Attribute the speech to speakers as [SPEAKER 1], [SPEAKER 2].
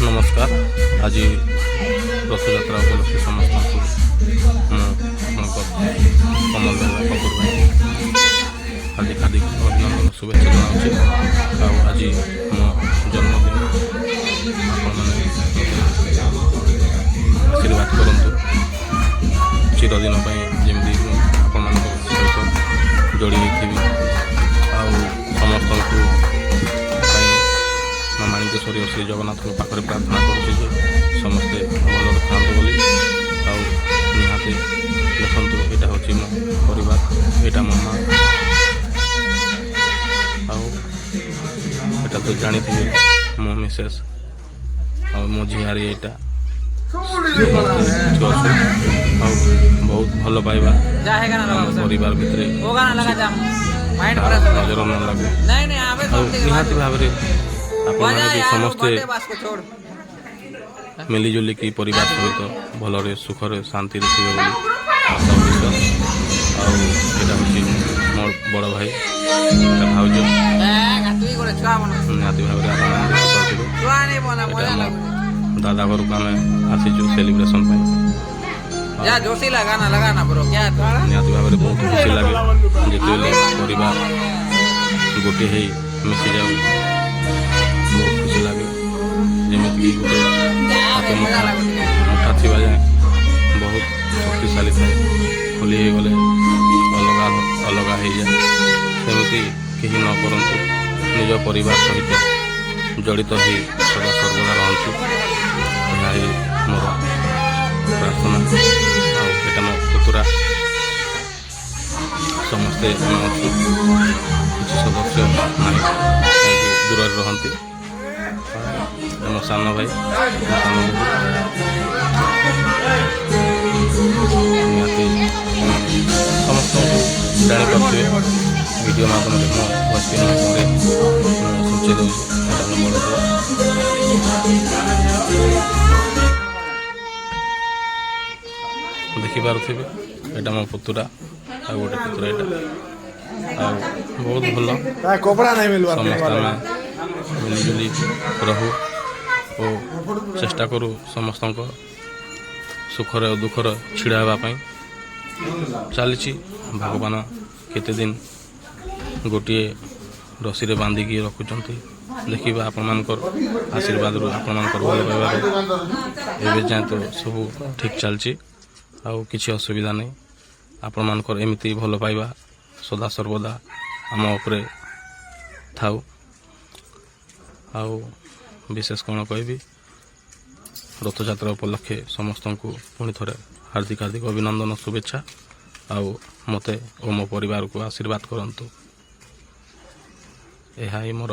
[SPEAKER 1] नमस्कार। आज रथयात्रा उपलक्षे समस्त कमल कपूर भाई हार्दिक हार्दिक अभिनंदन शुभेच्छा जनाऊँ। आज मो जन्मदिन आशीर्वाद करूँ चिरदिन जमी आपण सहित जोड़ी थी समस्त माणिकेश्वरी श्री जगन्नाथ पाखे प्रार्थना करुचे समस्ते भल था बोली निहाती देखु यहाँ हूँ मो परिवार यहाँ मो माँ आटा तो जानी थी मो मिसेस आ मो झियारी यहाँ बहुत भल पाइबा परिवार भितर नजर न लगे निहाती भाव समस्ते मिलीजुली की परिवार सहित भलरे सुखरे शांति थे आशा विश्वास आउटा हूँ मोर बड़ भाई भाज निहाती भाव दादा घर को आम आसीचु सेलिब्रेशन निहाती भाव बहुत खुशी लगे जिते परिवार गोटे मिसी जाऊ बहुत खुशी लगे जमीक गोटे हाथ मुठा थी जाए बहुत शक्तिशाली थाए खोली गले अलग अलग हो जाए सेमती कहीं न करतु निज परिवार सहित जड़ित हो सदा सर्वदा रहतु यह मोर प्रार्थना आटा मो पुतुरा समस्ते अच्छी किसी सदस्य ना दूर रहती मो सान भाई निहाती समस्त जापारे वीडियो माध्यम मो वस्ती माध्यम सूचे दूसरा देखिपे यहाँ मो पुतुरा आ गोटे पुतुरा यहाँ बहुत भल समस्त मिलीजुली रहू और चेष्टा करूँ समस्त सुखर और दुखर छिड़ा हाँपाई चली भगवान केते दिन गोटे रसी रे बांधिकी रखुंट देखा आपण आशीर्वाद आपण भल पाइबार जाए तो सब ठीक चलती आउ किसी असुविधा नहीं आपण मानकर एमती भल पाइबा सदा सर्वदा आम उपरे थाउ आउ विशेष कौन कहबी रथयात्रा उपलक्षे समस्त को पुणी थे हार्दिक हार्दिक अभिनंदन शुभेच्छा आउ मते और मो परिवार को आशीर्वाद करंतु। यह ही मोर